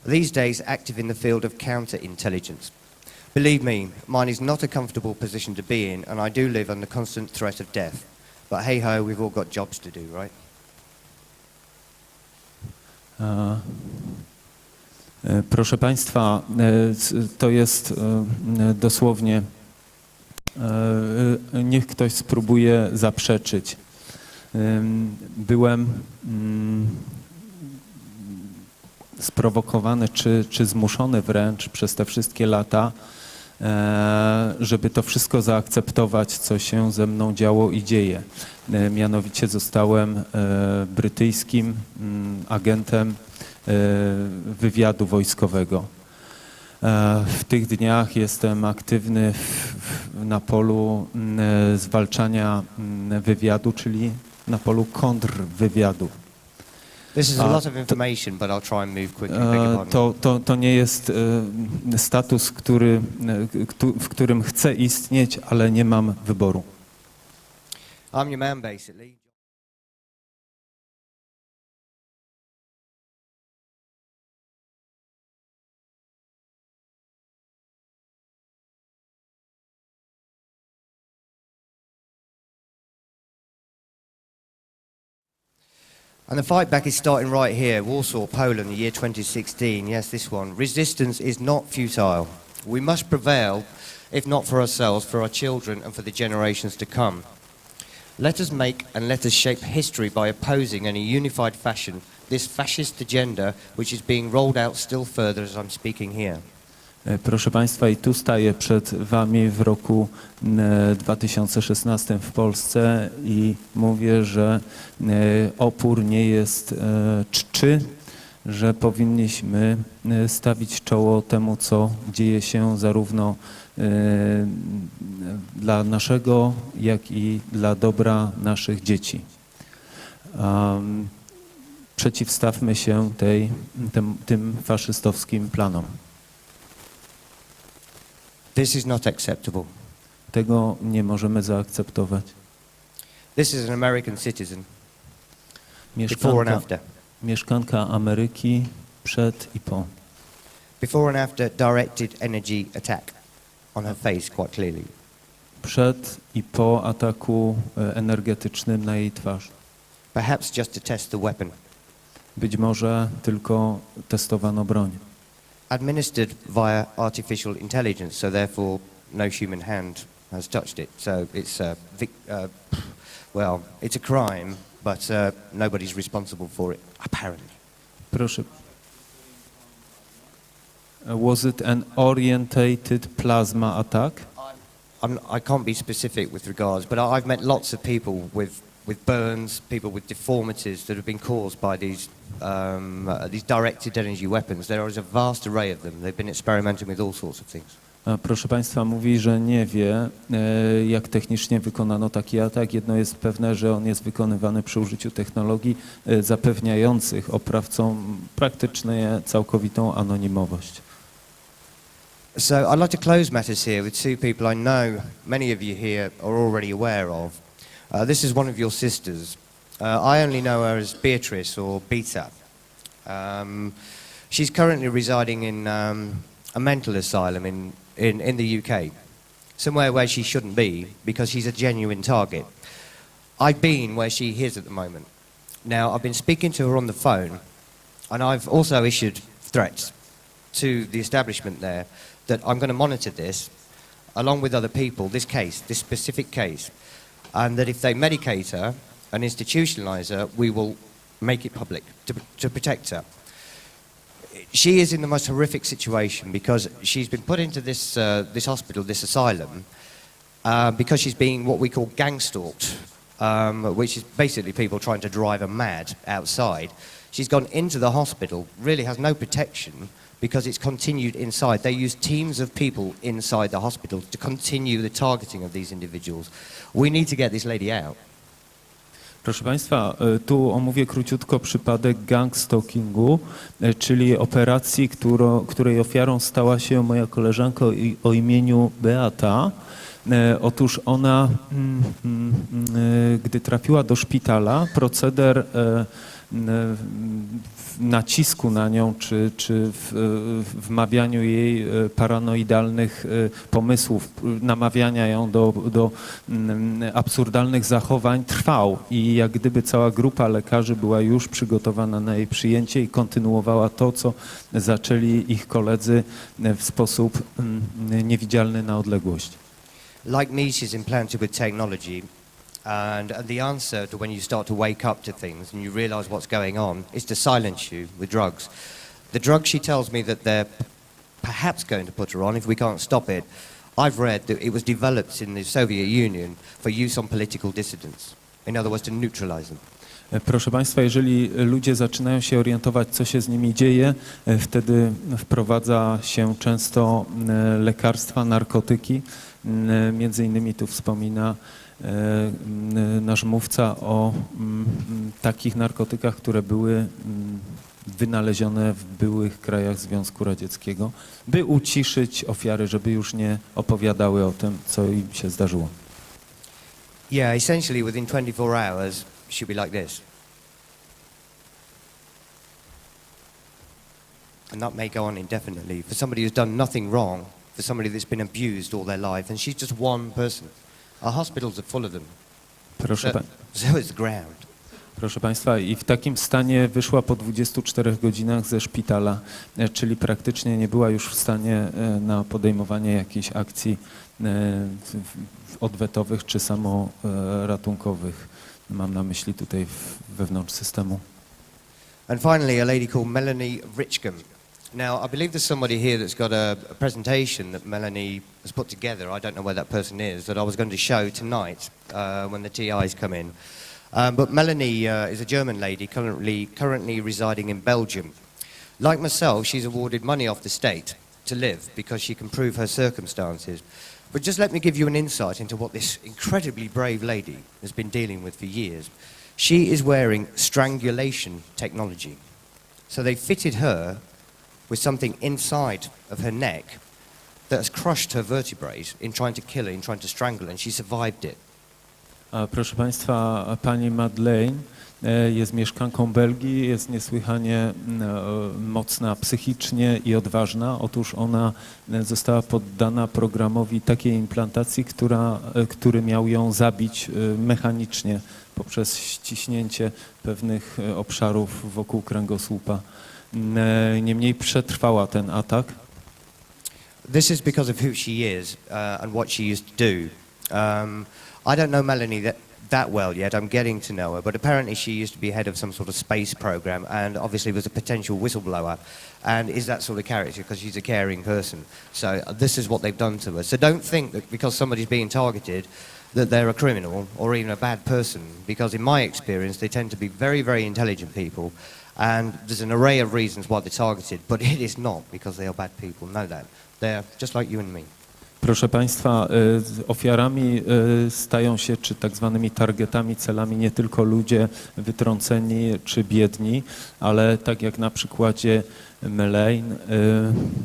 B: These days active in the field of counterintelligence. Believe me, mine is not a comfortable position to be in, and I do live under constant threat of death. But hey ho, we've all got jobs to do, right?
C: Proszę Państwa, to jest dosłownie, niech ktoś spróbuje zaprzeczyć. Byłem sprowokowany czy zmuszony wręcz przez te wszystkie lata, żeby to wszystko zaakceptować, co się ze mną działo i dzieje. Mianowicie zostałem brytyjskim agentem wywiadu wojskowego. W tych dniach jestem aktywny na polu zwalczania wywiadu, czyli na polu kontrwywiadu.
B: This is a lot of information, but I'll try and move quickly. Beg your pardon.
C: To nie jest status, w którym chcę istnieć, ale nie mam wyboru.
B: I'm your man, basically. And the fight back is starting right here, Warsaw, Poland, the year 2016. Yes, this one. Resistance is not futile. We must prevail, if not for ourselves, for our children and for the generations to come. Let us make and let us shape history by opposing in a unified fashion this fascist agenda which is being rolled out still further as I'm speaking here.
C: Proszę Państwa, i tu staję przed Wami w roku 2016 w Polsce i mówię, że opór nie jest czczy, że powinniśmy stawić czoło temu, co dzieje się zarówno dla naszego, jak i dla dobra naszych dzieci. Przeciwstawmy się tym faszystowskim planom.
B: This is not acceptable.
C: Tego nie możemy zaakceptować.
B: This is an American citizen. Before and after.
C: Mieszkanka Ameryki przed i po.
B: Before and after directed energy attack on her face quite clearly.
C: Przed i po ataku energetycznym na jej twarz.
B: Perhaps just to test the weapon.
C: Być może tylko testowano broń.
B: Administered via artificial intelligence, so therefore no human hand has touched it. So it's well, it's a crime but nobody's responsible for it, apparently.
C: Proszę. Was it an orientated plasma attack?
B: I can't be specific with regards, but I've met lots of people with burns, people with deformities that have been caused by these directed energy weapons. There is a vast array of them. They've been experimenting with all sorts of things.
C: Proszę Państwa, mówi, że nie wie, jak technicznie wykonano taki atak. Jedno jest pewne, że on jest wykonywany przy użyciu technologii zapewniających oprawcom praktycznie całkowitą anonimowość.
B: So I'd like to close matters here with two people I know many of you here are already aware of. This is one of your sisters. I only know her as Beatrice or Beta. She's currently residing in a mental asylum in the UK, somewhere where she shouldn't be because she's a genuine target. I've been where she is at the moment. Now, I've been speaking to her on the phone, and I've also issued threats to the establishment there that I'm going to monitor this, along with other people, this specific case, and that if they medicate her and institutionalize her, we will make it public to protect her. She is in the most horrific situation because she's been put into this hospital, this asylum, because she's being what we call gang-stalked, which is basically people trying to drive her mad outside. She's gone into the hospital, really has no protection because it's continued inside. They use teams of people inside the hospital to continue the targeting of these individuals. We need to get this lady out.
C: Proszę Państwa, tu omówię króciutko przypadek gangstalkingu, czyli operacji, której ofiarą stała się moja koleżanka o imieniu Beata. Otóż ona, gdy trafiła do szpitala, proceder nacisku na nią, czy wmawianiu jej paranoidalnych pomysłów, namawiania ją do absurdalnych zachowań trwał i jak gdyby cała grupa lekarzy była już przygotowana na jej przyjęcie i kontynuowała to, co zaczęli ich koledzy w sposób niewidzialny na odległość.
B: Like me, she's implanted with technology. And the answer to when you start to wake up to things and you realize what's going on is to silence you with drugs. The drugs she tells me that they're perhaps going to put her on if we can't stop it, I've read that it was developed in the Soviet Union for use on political dissidents. In other words, to neutralize them.
C: Proszę Państwa, jeżeli ludzie zaczynają się orientować, co się z nimi dzieje, wtedy wprowadza się często lekarstwa, narkotyki. Między innymi tu wspomina nasz mówca o takich narkotykach, które były wynalezione w byłych krajach Związku Radzieckiego, by uciszyć ofiary, żeby już nie opowiadały o tym, co im się zdarzyło.
B: Yeah, essentially within 24 hours, she'll be like this. And that may go on indefinitely. For somebody who's done nothing wrong, for somebody that's been abused all their life, and she's just one person. Our hospitals are full of them. So is the ground.
C: Proszę Państwa, i w takim stanie wyszła po 24 godzinach ze szpitala, czyli praktycznie nie była już w stanie na podejmowanie jakichś akcji odwetowych czy samoratunkowych. Mam na myśli tutaj wewnątrz systemu.
B: And finally, a lady called Melanie Richcombe. Now, I believe there's somebody here that's got a presentation that Melanie has put together. I don't know where that person is, that I was going to show tonight when the TIs come in. But Melanie is a German lady currently residing in Belgium. Like myself, she's awarded money off the state to live because she can prove her circumstances. But just let me give you an insight into what this incredibly brave lady has been dealing with for years. She is wearing strangulation technology. So they fitted her with something inside of her neck that has crushed her vertebrae in trying to kill her, in trying to strangle her, and she survived it.
C: Proszę Państwa, pani Madeleine jest mieszkanką Belgii, jest niesłychanie mocna psychicznie i odważna. Otóż ona została poddana programowi takiej implantacji, który miał ją zabić mechanicznie poprzez ściśnięcie pewnych obszarów wokół kręgosłupa. Niemniej przetrwała ten atak.
B: This is because of who she is and what she used to do. I don't know Melanie that well yet. I'm getting to know her, but apparently she used to be head of some sort of space program and obviously was a potential whistleblower and is that sort of character because she's a caring person. So this is what they've done to her. So don't think that because somebody's being targeted that they're a criminal or even a bad person, because in my experience they tend to be very, very intelligent people, and there's an array of reasons why they're targeted, but it is not because they are bad people. Know that. They're just like you and me.
C: Proszę Państwa, ofiarami stają się, czy tak zwanymi targetami, celami nie tylko ludzie wytrąceni czy biedni, ale tak jak na przykładzie Melaine,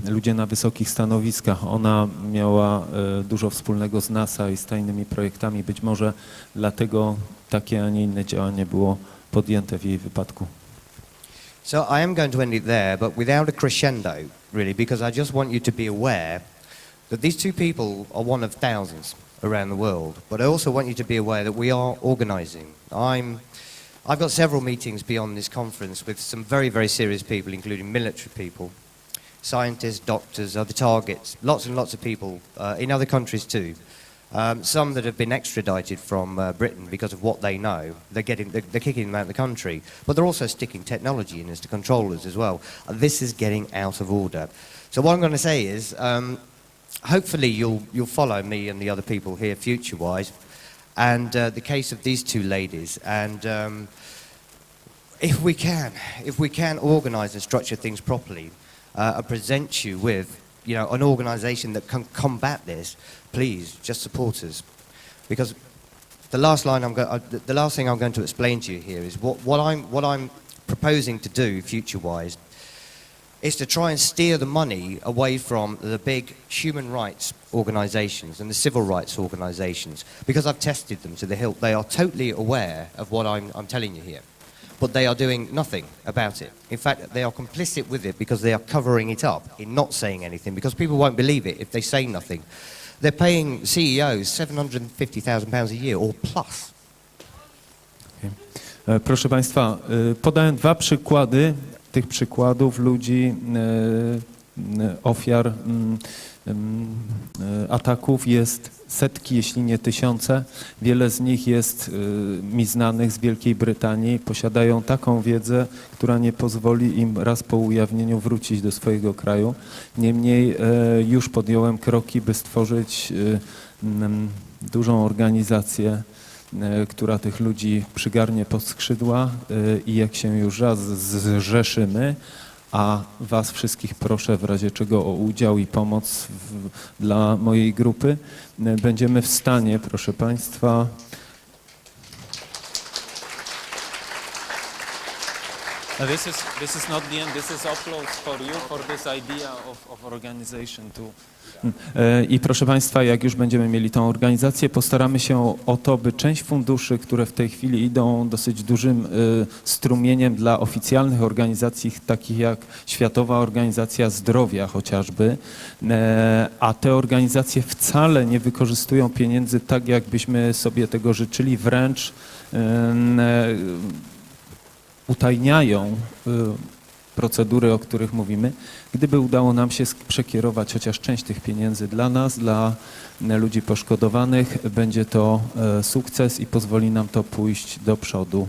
C: ludzie na wysokich stanowiskach. Ona miała dużo wspólnego z NASA i z tajnymi projektami. Być może dlatego takie, a nie inne działanie było podjęte w jej wypadku.
B: So I am going to end it there, but without a crescendo, really, because I just want you to be aware that these two people are one of thousands around the world, but I also want you to be aware that we are organizing. I've got several meetings beyond this conference with some very, very serious people, including military people, scientists, doctors, other targets, lots and lots of people in other countries too. Some that have been extradited from Britain because of what they know. They're kicking them out of the country, but they're also sticking technology in as to control us as well. This is getting out of order. So what I'm going to say is, hopefully you'll follow me and the other people here future-wise, and the case of these two ladies. And if we can organise and structure things properly, and present you with, an organisation that can combat this, please just support us, because the last thing I'm going to explain to you here is what I'm proposing to do future-wise is to try and steer the money away from the big human rights organisations and the civil rights organisations, because I've tested them to the hilt. They are totally aware of what I'm telling you here, but they are doing nothing about it. In fact, they are complicit with it because they are covering it up in not saying anything, because people won't believe it if they say nothing. They're paying CEOs £750,000 a year or plus.
C: Okay. Proszę Państwa, podałem dwa przykłady tych przykładów ludzi, ofiar ataków jest setki, jeśli nie tysiące. Wiele z nich jest mi znanych z Wielkiej Brytanii. Posiadają taką wiedzę, która nie pozwoli im raz po ujawnieniu wrócić do swojego kraju. Niemniej już podjąłem kroki, by stworzyć dużą organizację, która tych ludzi przygarnie pod skrzydła i jak się już raz zrzeszymy, a was wszystkich proszę w razie czego o udział i pomoc dla mojej grupy, będziemy w stanie, proszę Państwa, this is not the end, this is uploads for you, for this idea of organization too. I proszę Państwa, jak już będziemy mieli tą organizację, postaramy się o to, by część funduszy, które w tej chwili idą dosyć dużym strumieniem dla oficjalnych organizacji, takich jak Światowa Organizacja Zdrowia chociażby, a te organizacje wcale nie wykorzystują pieniędzy tak, jakbyśmy sobie tego życzyli, wręcz utajniają procedury, o których mówimy. Gdyby udało nam się przekierować chociaż część tych pieniędzy dla nas, dla ludzi poszkodowanych, będzie to sukces i pozwoli nam to pójść do przodu.